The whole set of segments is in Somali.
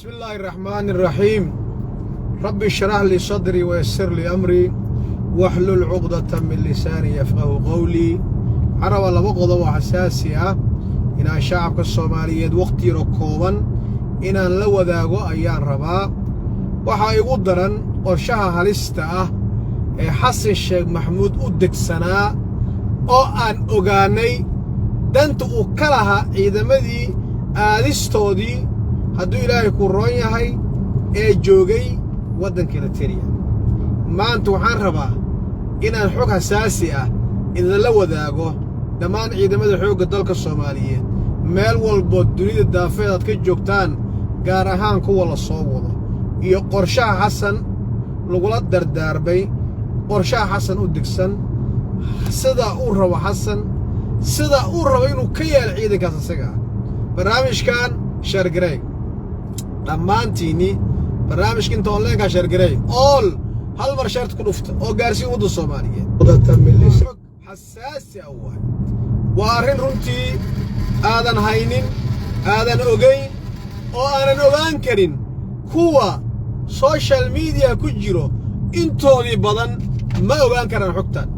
بسم الله الرحمن الرحيم ربي اشرح لي صدري ويسر لي أمري واحلل عقدة من لساني يفقه قولي عرب لaba qodob oo xasaasi ah inaan shacabka Soomaaliyeed waqti kooban inaan la wadaago ayaan rabaa waxa igu daran qorshaha halista ah ee Xasan Sheekh Maxamuud u degsanaa oo aan ogaanay danta uu ka lahaa ciidamadii aadistoodii hadduu ilaahay ku roon yahay ee joogay waddanka Eritrea maanta waxaan rabaa inaan xog xasaasi ah idinla wadaago dhammaan ciidamada xoogga dalka Soomaaliyeed meel walba dunida daafeed aad ka joogtaan gaar ahaan kuwa la soo wado iyo qorshaha Xasan lagula dardaarbay qorshaha Xasan u degsan sida uu rabo Xasan sida uu rabo inuu ka yeelo ciidankaas isaga barnaamijkan shargaray dhammaantiini barnaamijkan online ka shargaray all hal mar shart ku dhufta oo gaarsiin wadda Soomaaliyeed حساسي أول وأرين رنتي آذن هينين آذن أوجين أو أنا نوغان كرين كوا سوشيال ميديا كجيرو إنتو لي بدن ما أوغان كرين حكتان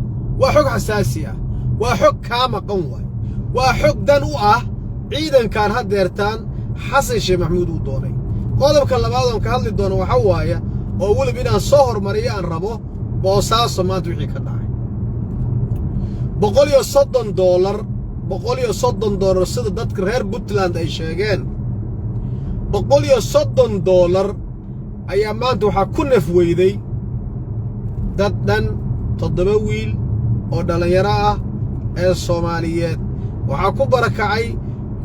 وحك حساسية وحك كاما قوة وحك دنوعة عيدا كان هديرتان حسن شيخ محمود ودوني قولوا كلا بعضهم كهالي دون وحوايا وأقول بنا صهر مريان ربو بوصاص ما توحي كداعي $130 sida dadka reer Puntland ay sheegeen $130 ayaa maanta waxa ku naf weyday dad dhan 7 wiil oo dhalinyaro ah ee Soomaaliyeed waxa ku barakacay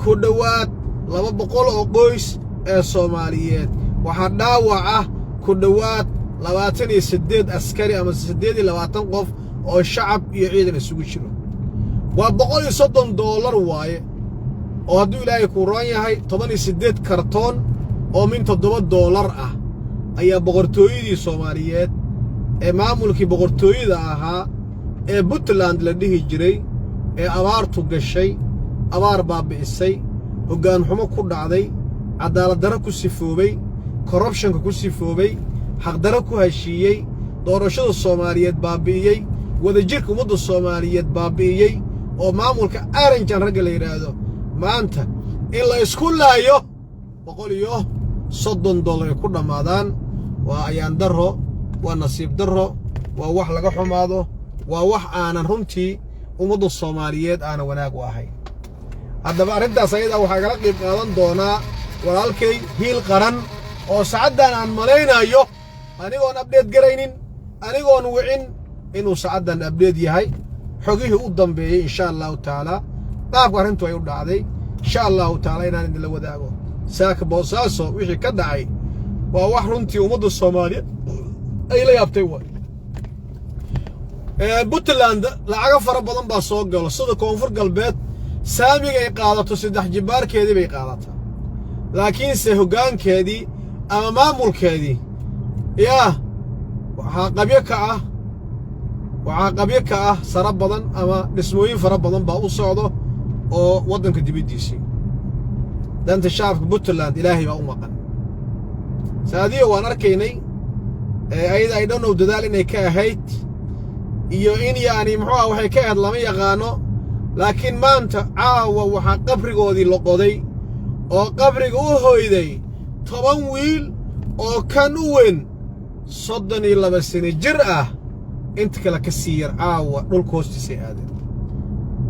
ku dhawaad 200 oo qoys ee Soomaaliyeed waxa dhaawac ah ku dhawaad 28 askari ama 28 qof oo shacab iyo ciidan isugu jiro waa $130 waaye oo hadduu ilaahay ku roon yahay 18 kartoon oo min $7 ah ayaa boqortooyadii Soomaaliyeed ee maamulkii boqortooyada ahaa ee Puntland la dhihi jiray ee abaartu gashay abaar baabi'isay hoggaan xumo ku dhacday cadaalad darro ku sifoobay corruption ku sifoobay xaq darro ku heshiiyey doorashada Soomaaliyeed baabi'iyay wadajirka ummadda Soomaaliyeed baabi'iyay oo maamulka Aranjan rag la yiraahdo maanta in la isku laayo $130 ku dhamaadaan waa ayaan darro waa nasiib darro waa wax laga xumaado waa wax aanan runtii ummadda Soomaaliyeed aan wanaag u ahayn haddaba arrintaas ayada waxa kala qayb qaadan doonaa walaalkay hiil qaran oo saacadan aan malaynayo anigoon update garaynin anigoon wicin inuu saacadan update yahay xogihii u dambeeyay insha Allah taala qaabka arrintu ay u dhacday insha Allah taala inaan idin la wadaago saaka boosaaso wixii ka dhacay waa wax runtii ummadda Soomaaliyeed ay la yaabtay way Puntland lacag fara badan baa soo galo sida koonfur galbeed saamiga ay qaadato 3 jibaarkeedii bay qaadataa laakiin se hoggaankeedii ama maamulkeedii waxa qabyo ka ah sara badan ama dhismooyin fara badan baa u socdo oo waddanka dibadiisii danta shacabka Puntland ilaahay baa u maqan saadiyo waan arkaynay ayada ay dhan dadaal inay ka ahayd iyo in yaani muxuu waxay ka ahayd lama yaqaano laakiin maanta caawa waxa qabrigoodii la qoday oo qabriga u hooyday 10 wiil oo kan u weyn 32 sano jir ah inta kala ka siiyar caawa dhulka hoostiisa aadeen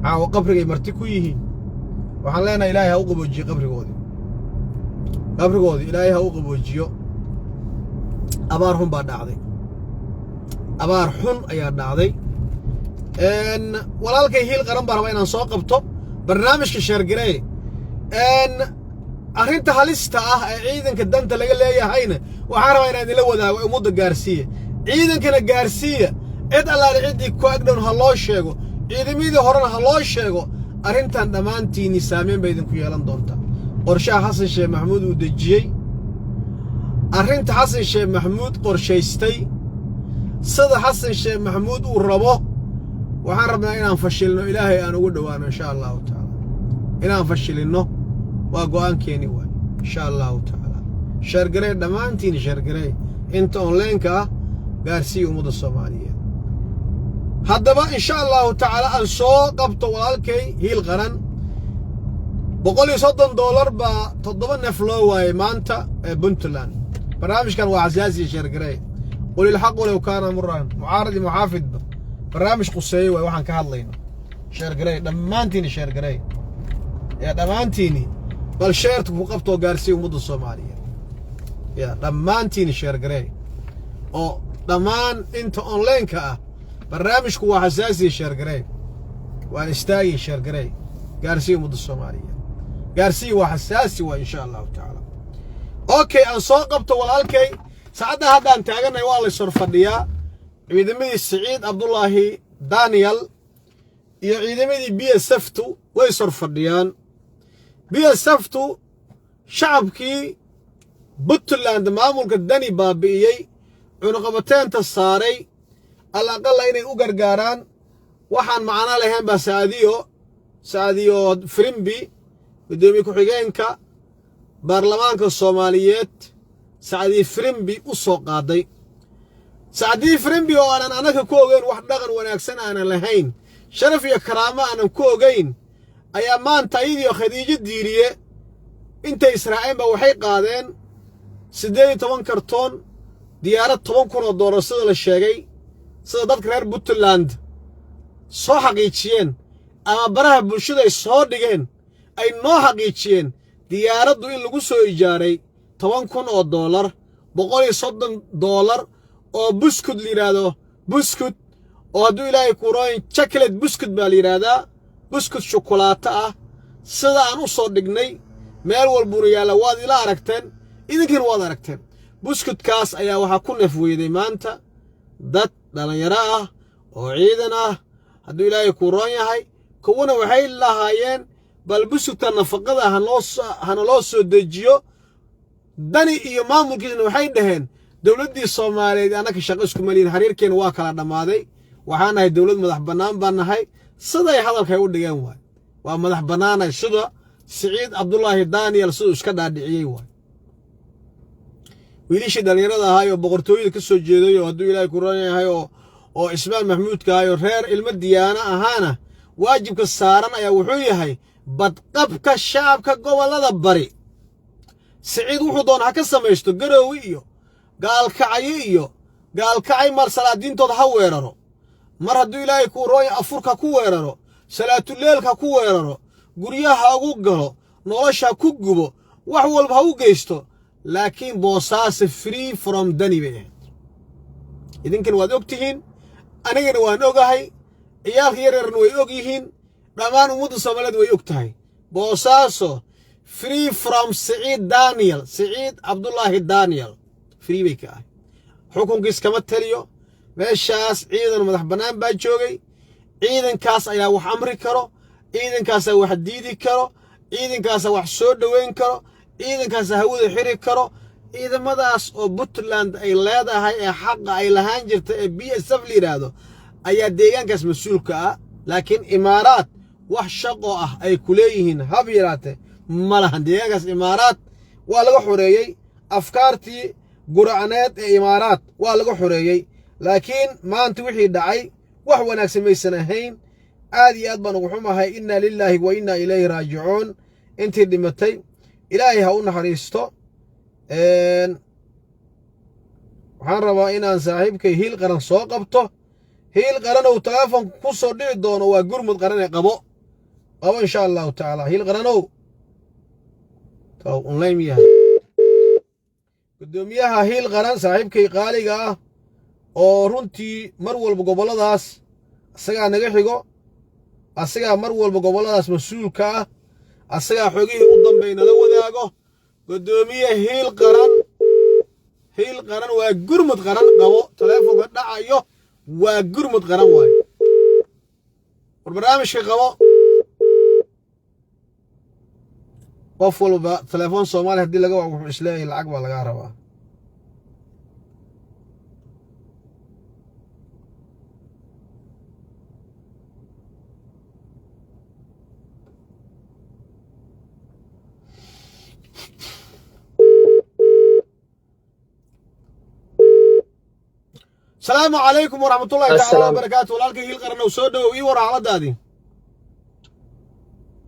caawa qabrigay marti ku yihiin waxaan leenahay ilaahay ha u qaboojiyo qabrigoodii ilaahay ha u qaboojiyo abaar xun baa dhacday abaar xun ayaa dhacday walaalkay hiil qaran baa raba inaan soo qabto barnaamijka sheergaray arrinta halista ah ee ciidanka danta laga leeyahayna waxaan rabaa inaan idinla wadaago ummadda gaarsiiya ciidankana gaarsiiya cid allaale ciddii ku agdhown ha loo sheego ciidamadii horena ha loo sheego arrintan dhammaantiinni saameyn bay idinku yeelan doontaa qorshaha Xasan Sheekh Maxamuud uu dejiyey arrinta Xasan Sheekh Maxamuud qorshaystay sida Xasan Sheekh Maxamuud uu rabo waxaan rabnaa inaan fashilno ilaahay aan ugu dhawaano insha Allah taala inaan fashilino waa go'aankeeni waay insha Allah taala sheergarey dhammaantiin sheergarey inta onlineka ah gaarsiiya ummadda soomaaliyeed haddaba insha allahu tacaala aan soo qabto walaalkay hiil qaran $130 baa 7 neef loo waayay maanta ee puntland barnaamijkan waa xasaasi sheergarey qul ilxaq walow kaana muran mucaarad iyo muxaafidba barnaamij quseeye waay waxaan ka hadlayno sheergarey dhammaantiin sheergarey يا دمانتيني بل شيرت وقفتو قارسي ومدو الصومالية يا دمانتيني شير قري او دمان انت اونلاين كا برنامج كوا حساسي شير قري وان استاي شير قري قارسي ومدو الصومالية قارسي وحساسي وان شاء الله تعالى اوكي ان سوقبتو والالكي سعدنا هذا انت اغنى والله صرف الديا عيدمدي السعيد عبد الله دانيال يا عيدمدي بي سفتو way sorfadhiyaan biyo saftu shacabkii Puntland maamulka dani baabi'iyay cunaqabateenta saaray alaqala inay u gargaaraan waxaan macna lahayn ba saadiyo Frimbi gudoomiye ku-xigeenka baarlamaanka Soomaaliyeed saadi Frimbi u soo qaaday saadi Frimbi oo aan anaga ku ogeyn wax dhaqan wanaagsan aan lahayn sharaf iyo karaamo aan ku ogeyn ayaa maanta iyo Khadiija diiriye inta Israa'iil ba waxay qaadeen 18 kartoon diyaarad $10,000 sida la sheegay sida dadka reer Puntland soo xaqiijiyeen ama baraha bulshada ay soo dhigeen ay noo xaqiijiyeen diyaaraddu in lagu soo ijaaray $10,000 $130 oo buskud la yiraahdo buskud oo hadduu ilaahay ku rooyin chocolate buskud baa la yiraahdaa buskud shukulaato ah sida aan u soo dhignay meel walbuna yaala waad ila aragteen idinkiina waad aragteen buskudkaas ayaa waxa ku neef weyday maanta dad dhalinyaro ah oo ciidan ah hadduu ilaahay ku roon yahay kuwana waxay lahaayeen bal buskudka nafaqada hana loo soo dejiyo dani iyo maamulkiisna waxay dhaheen dawladdii Soomaaliyeed anaka shaqo isku maliin xiriirkeena waa kala dhamaaday waxaan nahay dawlad madax bannaan baan nahay siday hadalkay u dhigeen waay waa madax bannaanay sida Saciid Abdullaahi Daniel soo iska dhaadhiciyay waay wiilishi dhalinyarada ahaa oo boqortooyada ka soo jeeday oo hadduu ilaahay ku roon yahay oo Ismaan Maxmuud ka ayo reer ilma diyaana ahaana waajibka saaran ayaa wuxuu yahay badqabka shacabka gobolada bari Saciid wuxuu doon ha ka sameeysto Garowe iyo gaalkacay mar salaadiintooda ha weeraro mar hadduu ilaahay ku rooy afurka ku weeraro salaatuleelka ku weeraro guryaha ugu galo nolosha ku gubo wax walba ha u geysto laakiin boosaas free from dani bay idinkan waad ogtihiin anigana waan ogahay ciyaalka yaryarna way og yihiin dhammaan ummadda Soomaaliyeed way og tahay boosaaso free from Saciid Abdullaahi Daniel free bay ka ah xukunkiis kama taliyo meeshaas ciidan madax bannaan baa joogay ciidankaas ayaa wax amri karo ciidankaas wax diidi karo ciidankaas wax soo dhaweyn karo ciidankaas hawada xiri karo ciidamadaas oo Puntland ay leedahay ee xaq ay lahaan jirtay ee BSF liiraado ayaa deegaankaas mas'uulka ah laakiin imaaraad wax shaqo ah ay ku leeyihiin hab yaraate malahan deegaankaas imaaraad waa laga xoreeyay afkaartii guracneed ee imaaraad waa laga xoreeyay laakiin maanta wixii dhacay wax wanaagsan maysan ahayn aad iyo aad baan ugu xumahay inna lillahi wa inna ilayhi raaji'uun intii dhimatay ilaahay ha u naxariisto waxaan rabaa inaan saaxiibkay hiil qaran soo qabto hiil qaran oo telefoon ku soo dhici doono waa gurmud qaran ee qabo insha Allah ta'ala hiil qaranow taw online yahay gudoomiyaha hiil qaran saaxiibkay qaaliga ah oo runtii mar walba goboladaas asaga naga xigo asaga mar walba goboladaas mas'uulka ah asaga xogihii u dambeeyna la wadaago gudoomiye hiil qaran waa gurmud qaran qabo telefoonka dhacayo waa gurmud qaran waay barnaamijka qabo qof walba telefoon Soomaali hadii laga waco wuxuu isleeyahay lacag baa laga rabaa السلام عليكم ورحمة الله تعالى وبركاته. والالك هيل قرنو سو دhow ii war xaaladaadi.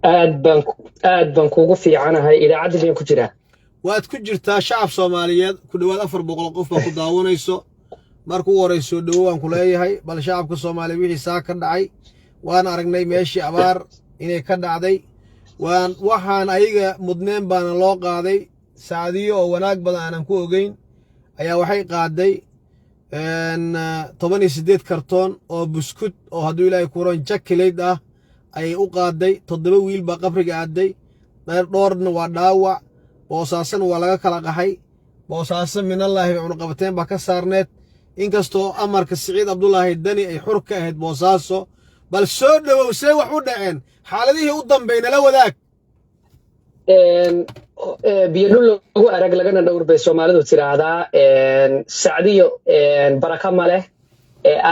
aad baan kuugu fiicanahay idaacadda baan ku jiraa. waad ku jirtaa shacab Soomaaliyeed ku dhawaad 400 qof baa ku daawanayso markuu wareyso dhawaan ku leeyahay bal shacabka Soomaaliyeed wixii saa ka dhacay waan aragnay meeshii abaar inay ka dhacday waxaan ayaga mudneen baan loo qaaday saadiyo oo wanaag badan aan ku ogeyn ayaa waxay qaaday 18 kartoon oo buskut oo haduu Ilaahay ku roon chocolate ah ay u qaaday 7 wiil ba qabriga aaday dhoorna waa dhaawac boosaasan waa laga kala qaxay boosaasan min Allah wuxuu qabateen ba ka saarneed inkastoo amarka Saciid Abdullaahi Dani ay xur ka ahayd boosaaso bal soo dhawow say wax u dhaceen xaaladihii u dambeeyna la wadaag biyano lagu arag lagana dhowr bay Soomaalidu tiraahdaa Saadiyo baraka ma leh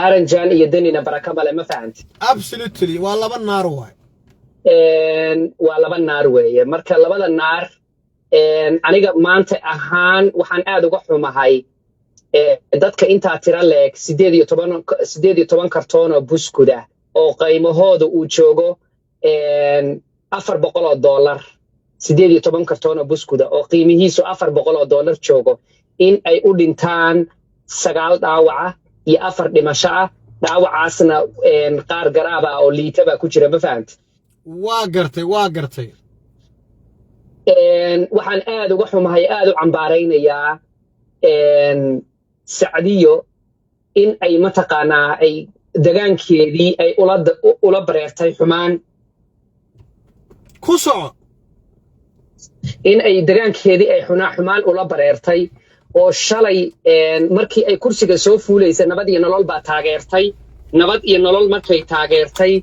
Aranjan iyo Danina baraka ma leh ma fahanti absolutely waa laba naar waa laba naar weeye marka labada naar aniga maanta ahaan waxaan aad uga xumahay dadka inta tira leeg 18 kartoon oo buskuda oo qiimahooda uu joogo $400 18 kartoon oo buskuda oo qiimihiisu $400 joogo in ay u dhintaan 9 dhaawaca iyo 4 dhimasho ah dhaawacaasna qaar garaaba oo liitaba ku jira ma fahanti waa gartay waxaan aad uga xumahay aad u cambaaraynayaa Saadiyo in ay mataqaanaa ay dagaankeedii ay ula bareertay xumaan ku soco in ay dagaankeedii ay xumaan ula bareertay oo shalay markii ay kursiga soo fuuleysay nabad iyo nolol baa taageertay nabad iyo nolol markay taageertay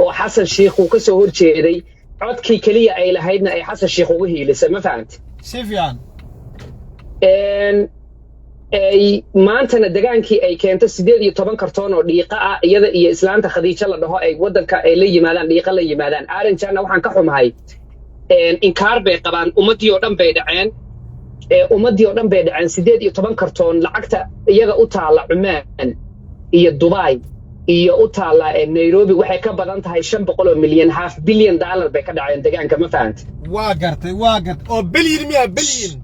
oo Xasan Sheikh uu ka soo horjeeday codkii kaliya ay lahaydna ay Xasan Sheikh ugu hiilisay ma fahanti si fiican ay maantana dagaankii ay keento 18 kartoon oo dhiiqa ah iyada iyo islaanta Khadiija la dhaho ay wadanka ay la yimaadaan dhiiqa la yimaadaan Aranjana waxaan ka xumahay inkaar bay qabaan ummadii oo dhan bay dhaceen 18 kartoon lacagta iyaga u taala Cumaan iyo Dubai iyo u taala Nairobi waxay ka badan tahay 500 milyan $500 billion bay ka dhaceen deegaanka ma fahanti waa gartay oo billion miya billion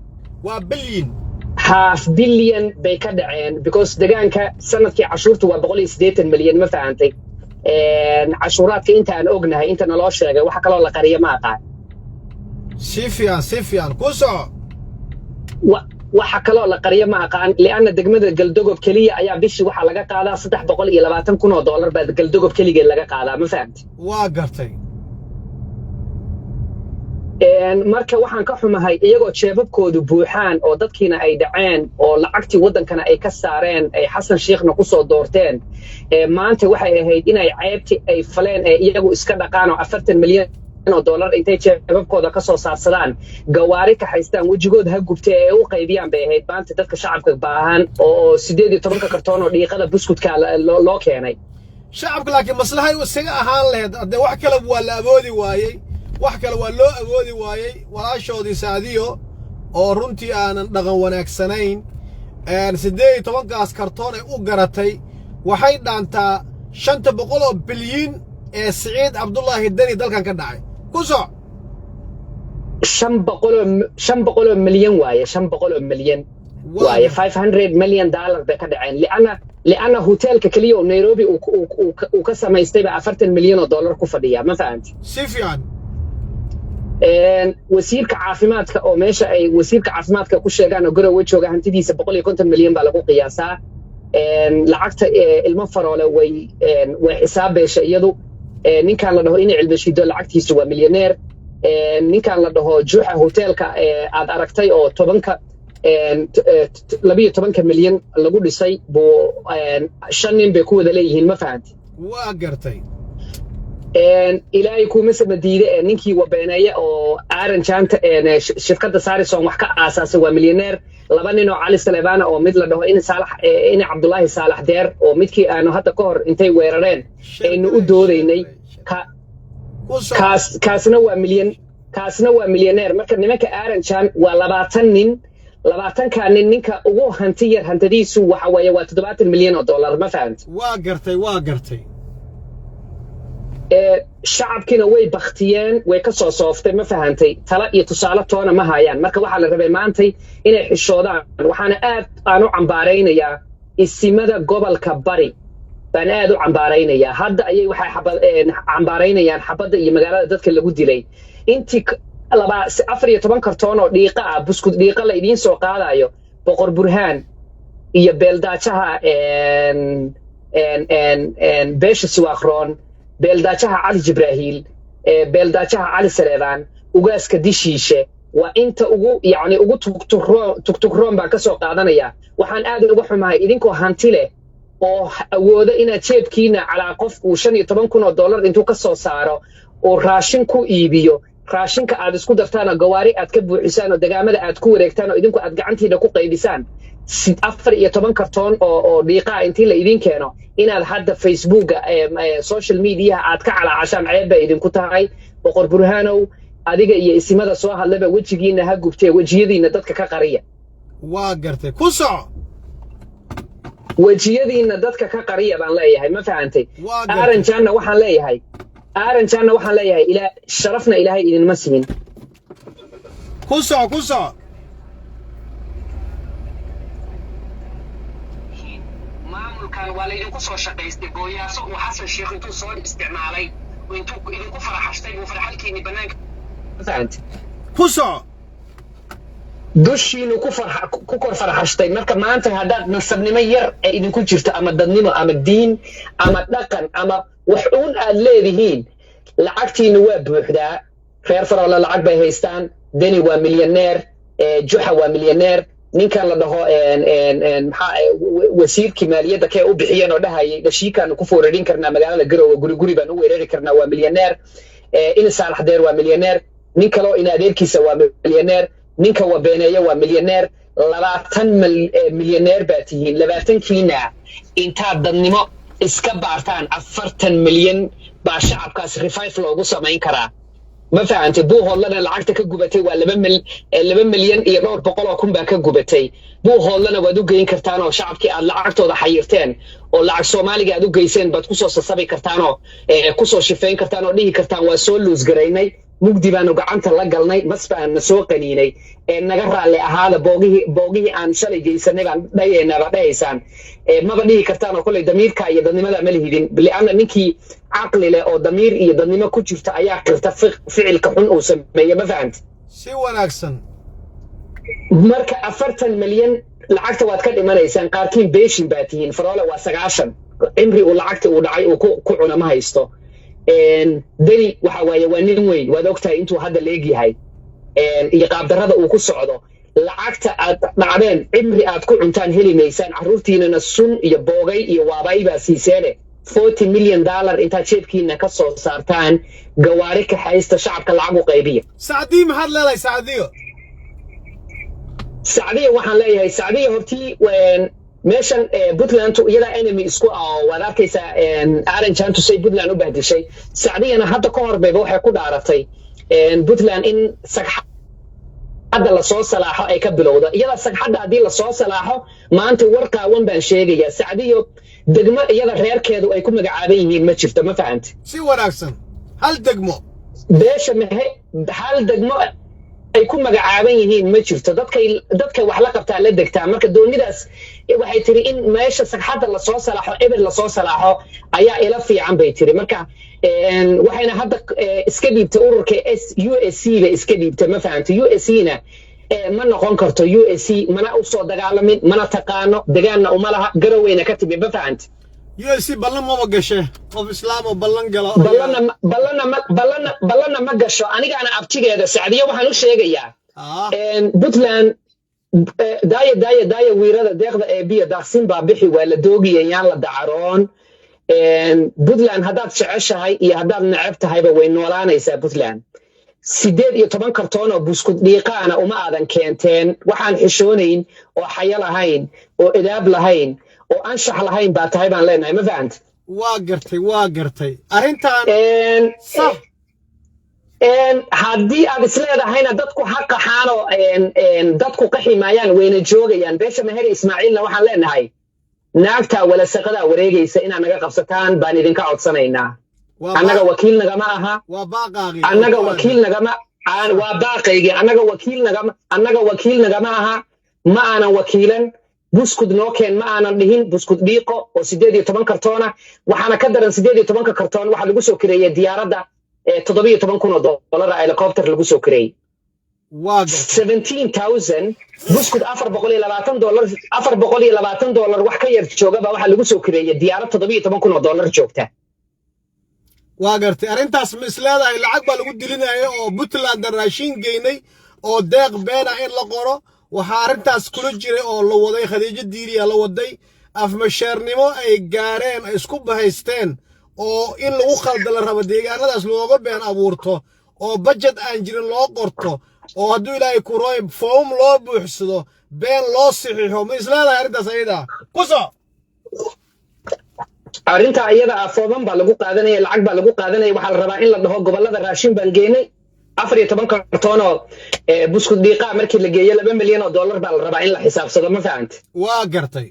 waa billion $500 billion bay ka dhaceen because deegaanka sanadkii cashuurtu waa 180 milyan ma fahantay cashuuraadka inta aan ognahay inta naloo sheegay waxa kale oo la qariyo ma aqaan si fiican ku soco waxa kale oo la qariyo ma aqaan liana degmada Galdogob kaliya ayaa bishii waxa laga qaadaa $320,000 baa Galdogob kaliya laga qaadaa ma fahamtay waa gartay marka waxaan ka xumahay iyagoo jeebabkoodu buuxaan oo dadkiina ay dhaceen oo lacagtii wadankana ay ka saareen ay Xasan Sheekhna ku soo doorteen maanta waxay ahayd inay ceebti ay faleen iyagu iska dhaqaan oo $40 milyan intay jeebabkooda ka soo saarsadaan gawaari ka haystaan wajigooda ha gubtay ee u qaybiyaan bay ahayd maanta dadka shacabka baahan oo 18 kartoon oo dhiiqada buskudka loo keenay shacabka laakiin maslahay isaga ahaan lahayd hadda wax kale waa la awoodi waayay wax kale waa loo awoodi waayay walaashoodii Saadiyo oo runtii aanan dhaqan wanaagsanayn 18 kartoon ay u garatay waxay dhaantaa 500 bilyan ee Saciid Abdullaahi Dani dalkan ka dhacay ku soo 500 milyan waaye 500 milyan waaye $500 million bay ka dhaceen liana hotelka kaliya oo Nairobi uu ka samaystay ba $40 milyan ku fadhiya ma fahanti si fiican wasiirka caafimaadka oo meesha ay wasiirka caafimaadka ku sheegaan oo garowe jooga hantidiisa 150 milyan baa lagu qiyaasaa lacagta ilmo faroole way xisaabeesha iyadu ninkan la dhaho in cilmi shido lacagtiisu waa milyaneer ninkan la dhaho Juuxa hotelka aad aragtay oo 12 milyan lagu dhisay buu 5 nin bay ku wada leeyihiin ma fahanti waa gartay ilaahay kuma samadiide ninkii wabeenaya oo Aranjanta shirkadda Sarison wax ka aasaasay waa milyaneer 2 nin oo Cali Salebana oo mid la dhaho in Cabdullaahi Saalax Deer oo midkii aanu hadda ka hor intay weerareen aynu u doodaynay kaasna waa milyaneer marka nimanka Aranjan waa 20 nin labaatanka nin ninka ugu hanti yar hantadiisu waxa weeye waa 70 milyan oo dollar ma fahantay waa gartay shacabkiina way baktiyeen way ka soo sooftay ma fahantay tala iyo tusaale toona ma hayaan marka waxaa la rabay maantay inay xishoodaan waxaana aad u cambaaraynayaa isimada gobolka bari baan aad u cambaaraynayaa hadda ayay waxay cambaaraynayaan xabadda iyo magaalada dadka lagu dilay intii 14 kartoon oo dhiiqa ah buskud dhiiqa la idiin soo qaadayo boqor burhaan iyo beeldaajaha beesha siwaaqroon beeldaajaha cali jibraahiil beeldaajaha cali sareebaan ugaaska dishiishe waa inta ugu yacni ugu tugtugroon baan ka soo qaadanaya waxaan aad uga xumahay idinkoo hanti leh oo awooda inaad jeebkiina calaa qof uu 15 kun oo dollar intuu ka soo saaro oo raashin ku iibiyo raashinka aad isku dartaan oo gawaari aad ka buuxisaan oo degaamada aad ku wareegtaan oo idinku aad gacantiina ku qaybisaan 14 kartoon oo dhiiqa intii la idin keeno inaad hadda facebooka social media aad ka calaacashaan ceeb bay idinku tahay boqor burhaanow adiga iyo isimada soo hadlaba wejigiina ha gubtee wejiyadiina dadka ka qariya waa gartay ku soco wejiyadiina dadka ka qariya baan leeyahay ma fahantay aaranjaanna waxaan leeyahay ila sharafna ilaahay idinma siin ku soco maamulkan waa la idinku soo shaqaystay gooyaaso uu xasan sheekh intuu soo isticmaalay oo intuu idinku faraxashtay uu farxalkiini banaanka fahantay ku soco dushiinu ku kor farxashtay marka maanta haddaad nasabnimo yar ee idinku jirto ama dadnimo ama diin ama dhaqan ama wax uun aad leedihiin lacagtiina waa buuxdaa reer faroola lacag bay haystaan deni waa milyaneer juxa waa milyaneer ninkan la dhaho wasiirkii maaliyadda kee u bixiyeen oo dhahayay dhashiikaanu ku foorarin karnaa magaalada garowe guri baan u weerari karnaa waa milyaneer in saalax deer waa milyaneer nin kaloo in adeerkiisa waa milyaneer ninka wabeeneeya waa milyaneer 20 milyaneer baa tihiin 20kiina intaad dadnimo iska baartaan 40 milyan baa shacabkaas revive loogu samayn karaa ma fahantay buuhoodlana lacagta ka gubatay waa 2 milyan iyo dhowr boqol oo kun baa ka gubatay buuhoodlana waad u geyn kartaan oo shacabkii aad lacagtooda xayirteen oo lacag Soomaaliga aad u geyseen baad ku soo sasabi kartaan oo ku soo shifeyn kartaan oo dhihi kartaan waa soo luus garaynay mugdi baanu gacanta la galnay bas baan soo qaniinay naga raalli ahaada boogihii aan shalay geysanay baan dhahaysaan maba dhihi kartaan oo kulay damiirka iyo dadnimada ma lihidin li'aana ninkii caqli leh oo damiir iyo dadnimo ku jirta ayaa qirta ficilka xun uu sameeyo ma fahantay si wanaagsan marka 40 milyan lacagta waad ka dhimanaysaan qaarkiin beeshin baa tihiin faroole waa 90 cimri uu lacagta uu dhacay uu ku cuna ma haysto deni waxa waaye waa nin weyn waad ogtahay intuu hadda leegyahay iyo qaabdarrada uu ku socdo lacagta aad dhacdeen cimri aad ku cuntaan heli maysaan carruurtiinana sun iyo boogay iyo waabay baa siiseene 40 milyan dollar intaad jeebkiina ka soo saartaan gawaari ka haysta shacabka lacag u qaybiya sacdii maxaad leedahay sacdiya waxaan leeyahay sacdiya hortii meeshan Puntland iyada enemy isku waad arkaysaa Aaranjaan say Puntland u bahdishay sacdiyana hadda ka hor bayba waxay ku dhaaratay Puntland in sagxadda la soo salaaxo ay ka bilowdo iyada sagxadda haddii la soo salaaxo maanta war qaawan baan sheegayaa sacdiyo degmo iyada reerkeedu ay ku magacaaban yihiin ma jirto ma fahantay si wanaagsan hal degmo beesha hal degmo ay ku magacaaban yihiin ma jirto dadka wax la qabtaa la degtaa marka doonidaas waxay tiri in meesha sagxadda la soo salaaxo eber la soo salaaxo ayaa ila fiican bay tiri marka waxayna hadda iska dhiibtay ururka USC ba iska dhiibtay ma fahantay USC-na ma noqon karto USC mana u soo dagaalamin mana taqaano degaanna uma laha garaweyna ka timi ma fahantay USC ballan ma gashay qof islaam oo ballan gala ballanna ma gasho anigaana abtigeeda sacdiyo waxaan u sheegayaa Puntland daaya wiirada deeqda ee biyo daaqsin baa bixi waa la doogiyay yaan la dacaroon Puntland haddaad jeceshahay iyo haddaad neceb tahayba way noolaanaysaa Puntland 18 kartoon oo buskud dhiiqaana uma aadan keenteen waxaan xishoonayn oo xayo lahayn oo idaab lahayn oo anshax lahayn baa tahay baan leenahay ma fahantay waa gartay arrintan sax haddii aad isleedahayna dadku ha qaxaano dadku qaximayaan wayna joogayaan beesha Maher Ismaaciilna waxaan leenahay naagta wala shaqada wareegaysa inaan naga qabsataan baan idinka codsanaynaa annaga wakiil nagama aha annaga wakiil nagama waa baaqaygi annaga wakiil nagama aha ma aanan wakiilan buskud noo keen ma aanan dhihin buskud dhiiqo oo 18 kartoona waxaana ka daran 18 kartoon waxa lagu soo kireeyay diyaaradda $17,000 helicopter lagu soo kireeyay 17,000 buskud $420 wax ka yar joogaba waxa lagu soo kireeyay diyaarad $17,000 joogta waa gartay arintaas ma isleedahay lacag baa lagu dilinayo oo Puntland raashin geynay oo deeq beena in la qoro waxa arintaas kula jiray oo la waday Khadiija Diiriya la waday afmasheernimo ay gaareen ay isku bahaysteen oo in lagu khaldalo rabo deegaanadaas looga been abuurto oo budget aan jirin loo qorto oo hadduu Ilaahay ku rooy foom loo buuxsado been loo saxiixo ma isleedahay arintaas ayada ku soo arinta ayada afooban baa lagu qaadanaya lacag baa lagu qaadanaya waxa la rabaa in la dhaho gobolada raashin baan geynay 14 kartoon oo buskud dhiiqa markii la geeyo $2 milyan baa la rabaa in la xisaabsado ma fahanti waa gartay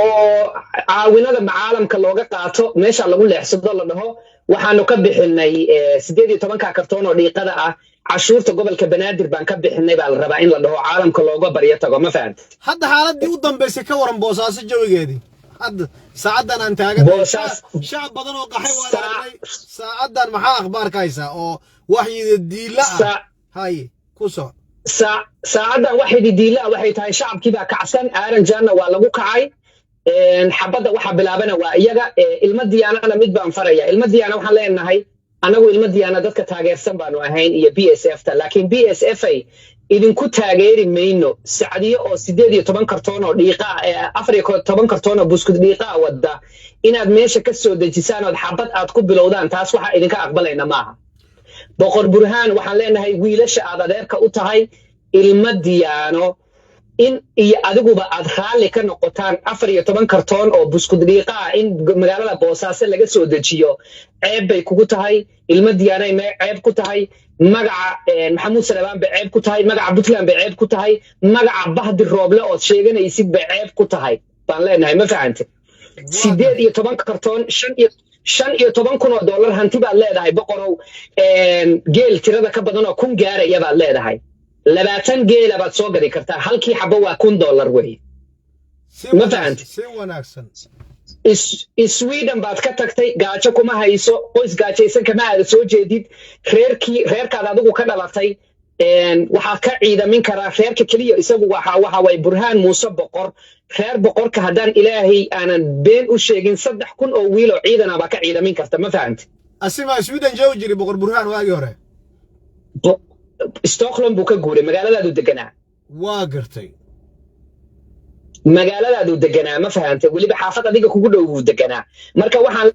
oo caawinada caalamka looga qaato meesha lagu leexsado la dhaho waxaanu ka bixinay 18 kartoon oo dhiiqada ah cashuurta gobolka Banaadir baan ka bixinay baa la rabaa in la dhaho caalamka looga baryo tago ma fahanti hadda xaaladii u dambeysay ka waran Boosaaso jawigeedii hadda saacadan aan taagan shacab badan oo qaxay waa saacadan maxaa akhbaarka haysa oo waxyida diila hay ku soo saacadan waxyida diila waxay tahay shacabkii baa kacsan aaran jaanna waa lagu kacay xabada waxa bilaabana waa iyaga ilma diyaanana mid baan faraya ilma diyaana waxaan leenahay anagu ilma diyaana dadka taageersan baanu ahayn iyo BSF ta laakiin BSF ay idinku taageeri mayno Saacadiyo oo 18 kartoon oo dhiiqa 14 kartoon oo buskud dhiiqa wada inaad meesha ka soo dejisaan oo xabad aad ku bilowdaan taas waxa idinka aqbalayna maaha boqor burhaan waxaan leenahay wiilasha aad adeerka u tahay ilma diyaano in iyo adiguba aad raali ka noqotaan 14 kartoon oo buskud dhiiqa in magaalada Boosaaso laga soo dejiyo ceeb bay kugu tahay ilma diyaanay ma ceeb ku tahay magaca Maxamuud Salabaan bay ceeb ku tahay magaca Puntland bay ceeb ku tahay magaca Bahdi Rooble oo sheeganaysid bay ceeb ku tahay baan leenahay ma fahanti 18 kartoon $15,000 hanti baad leedahay boqorow geel tirada ka badan oo 1,000 gaaraya baad leedahay 20 geel baad soo gadi kartaa halkii xabo waa $1,000 weey ma fahanti si wanaagsan Sweden baad ka tagtay gaajo kuma hayso qoys gaajaysan kama aad soo jeedid reerkaada adigu ka dhalatay waxa ka ciidamin kara reerka kaliya isagu waxa way Burhaan Muuse boqor reer boqorka hadaan Ilaahay aanan been u sheegin 3,000 oo wiil oo ciidan ah ka ciidamin karta ma fahanti asima Sweden jaw jiri boqor Burhaan waagi hore Stockholm buu ka guuray magaaladaadu deganaa waa gartay magaaladaadu deganaa ma fahantay waliba xaafad adiga kugu dhow uu deganaa marka waxaan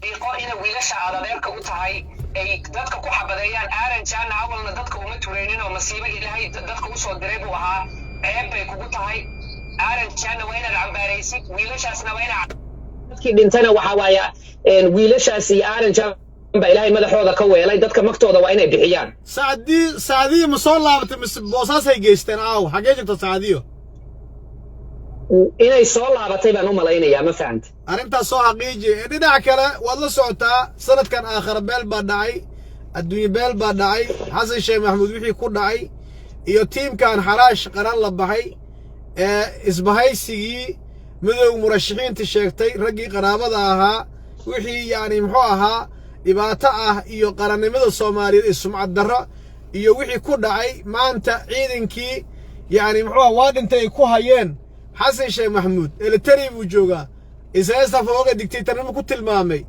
dhiiqo ina wiilasha aad adeerka u tahay ay dadka ku xabadeeyaan aaran jaana awalna dadka uma tureenin oo masiibo Ilaahay dadka u soo diray buu ahaa ceeb bay kugu tahay aaran jaana waa inaad cambaaraysid wiilashaasna waa inaad dadkii dhintana waxa waaya wiilashaas iyo aaran jaana ba Ilaahay madaxooda ka weelay dadka magtooda waa inay bixiyaan saacadiyo ma soo laabatay Boosaasay geysteen xagee jirta saacadiyo inay soo laabatay baan u malaynayaa ma fahanti arintaas soo xaqiiji dhinaca kale waad la socotaa sanadkan aakhir beel baa dhacay adduunyo beel baa dhacay Xasan Sheekh Maxamuud wixii ku dhacay iyo tiimkan xaraash qaran la baxay isbahaysigii midowga murashaxiinta sheegtay raggii qaraabada ahaa wixii yaani muxuu ahaa dhibaato ah iyo qarannimada Soomaaliyeed ee sumcad darro iyo wixii ku dhacay maanta ciidankii yaani muxuu waa dhintay ku hayeen Xasan Sheekh Maxamuud elitari buu joogaa isaga fooga dictatornimo ku tilmaamay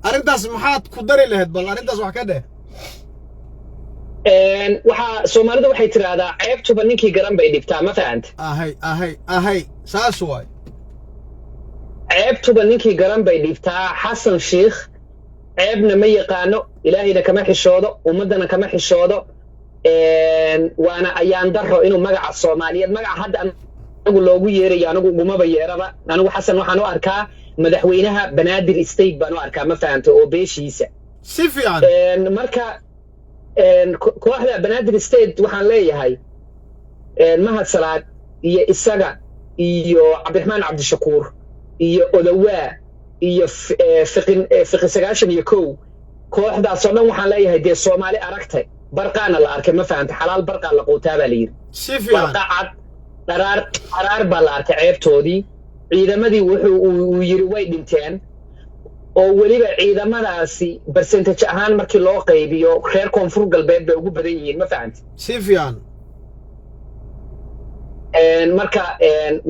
arintaas maxaad ku dari lahayd bal arintaas wax ka dheh waxa Soomaalidu waxay tiraahdaa ceebtuba ninkii garan bay dhigtaa ma fahanti ahay saas way ceebtuba ninkii garan bay dhigtaa Xasan Sheekh ceebna ma yaqaano Ilaahayna kama xishoodo ummadana kama xishoodo waana ayaan darro inuu magaca Soomaaliyeed magaca hadda anigu loogu yeeray anigu gumaba yeeraba anigu Xasan waxaan u arkaa madaxweynaha Banaadir State baan u arkaa ma fahanto oo beeshiisa سيفيان marka kooxda Banaadir State waxaan leeyahay Mahad Salaad iyo isaga iyo Cabdiraxmaan Cabdishakuur iyo Odawaa iyo fiqi sagaashan iyo kow kooxdaas oo dhan waxaan leeyahay dee Soomaali aragtay barqaana la arkay ma fahamta xalaal barqaa la quutaa baa la yiri barqacad qaraar baa la arkay ceebtoodii ciidamadii wuxuu yiri way dhinteen oo weliba ciidamadaasi percentage ahaan markii loo qaybiyo reer koonfur galbeed bay ugu badan yihiin ma fahamta سيفيان marka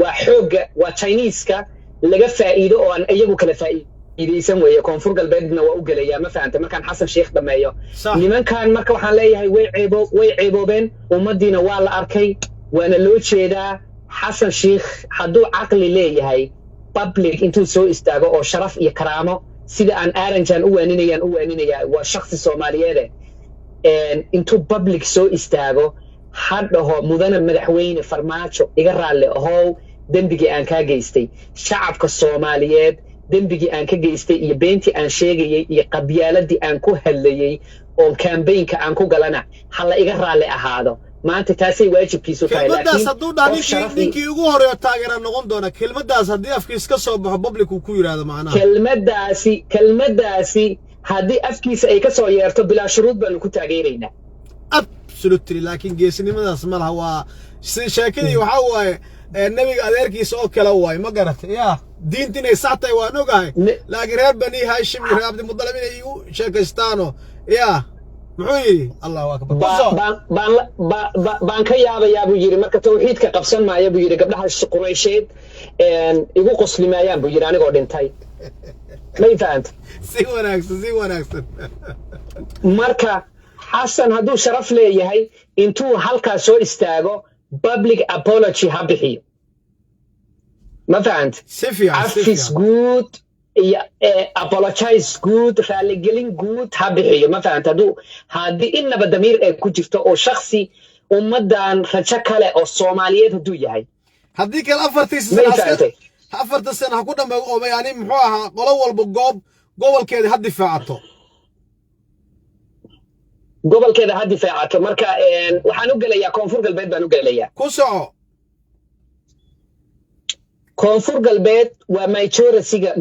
waa xooga waa Chinese-ka laga faa'iido oo aan iyagu kala faa'iideysan weeye koonfur galbeedna waa u galaya ma fahamta markaan Xasan Sheikh dhameeyo nimankan marka waxaan leeyahay way ceeboobeen ummadiina waa la arkay waana loo jeedaa Xasan Sheikh hadduu aqli leeyahay public intuu soo istaago oo sharaf iyo karaamo sida aan Aaranjan u waaninaya waa shakhsi Soomaaliyeed intuu public soo istaago hadhaho mudana madaxweyne Farmaajo iga raalle ahow dembigii aan ka geystay shacabka Soomaaliyeed dembigii aan ka geystay iyo beentii aan sheegayay iyo qabyaaladii aan ku hadlayay oo campaign-ka aan ku galana hala iga raalle ahaado maanta taasay waajibkiisu tahay laakiin hadduu dhaaninkii ninkii ugu horeeyo taageera noqon doona kelmadaas haddii afkiisa ka soo baxo public uu ku yiraahdo macnaha kelmadaasi haddii afkiisa ay ka soo yeerto bilaa shuruud baan ku taageeraynaa absolutely laakiin geesinimadaas ma laha waa sheekadii waxa waaye nabiga adeerkiisa oo kala waay ma garatay yaa diinta inay sax tahay waan ogahay laakiin reer bani Haashim iyo reer Abdi Mudallib inay u sheekaystaano yaa muxuu yiri Allahu akbar baan ka yaabayaa buu yiri marka tawxiidka qabsan maaya buu yiri gabdhaha Quraysheed igu qoslimayaan buu yiri anigoo dhintay ma fahamta si wanaagsan marka Xasan hadduu sharaf leeyahay intuu halkaas soo istaago public apology ha bixiyo ma fahamta afis good iyo apologize good raaligelin good ha bixiyo ma fahamta haddii innaba damiir ay ku jirto oo shakhsi ummadan rajo kale oo Soomaaliyeed hadduu yahay haddii kale afarta sano ha ku dhameeyo oo yani muxuu ahaa qolo walba gobolkeeda ha difaacato marka waxaan u gelayaa koonfur galbeed baan u gelayaa ku soco koonfur galbeed waa majority-ga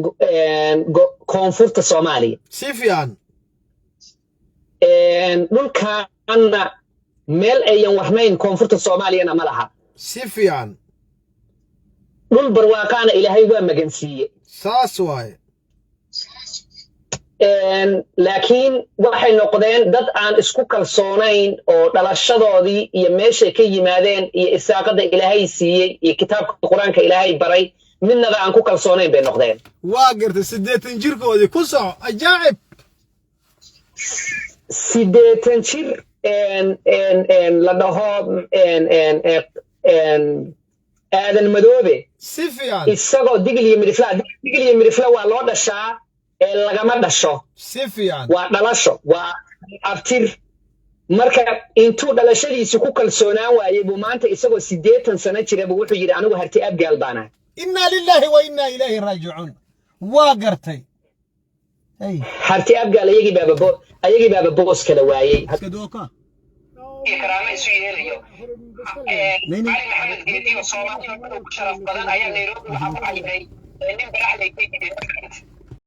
koonfurta Soomaaliya Sifyaan dhulkaana meel ayan warnayn koonfurta Soomaaliyana ma laha Sifyaan dhul barwaaqaana Ilaahay waa magansiiyey saas waaye laakiin waxay noqdeen dad aan isku kalsoonayn oo dhalashadoodii iyo meeshay ka yimaadeen iyo isaaqada Ilaahay siiyey iyo kitaabka Quraanka Ilaahay baray midnaba aan ku kalsoonayn bay noqdeen waa gartay 80 jirkoodii ku soco ajaa'ib 80 jir la dhaho aadan madoobe Sifyaan isagoo digil iyo midifla waa loo dhashaa lagama dhasho Sifyaan waa dhalasho waa abtir marka intuu dhalashadiisa ku kalsoonaan waayay buu maanta isagoo 80 sano jira buu wuxuu yiri anigu harti abgaal baana inna lillahi wa inna ilayhi raaji'un waa gartay harti abgaal ayagii baaba boos kala waayay karaama isu yeelayo Ali Maxamed Geedi oo Soomaaliya oo sharaf badan ayaa Nairobi waxa ku xidhay nin baraxley ka yimid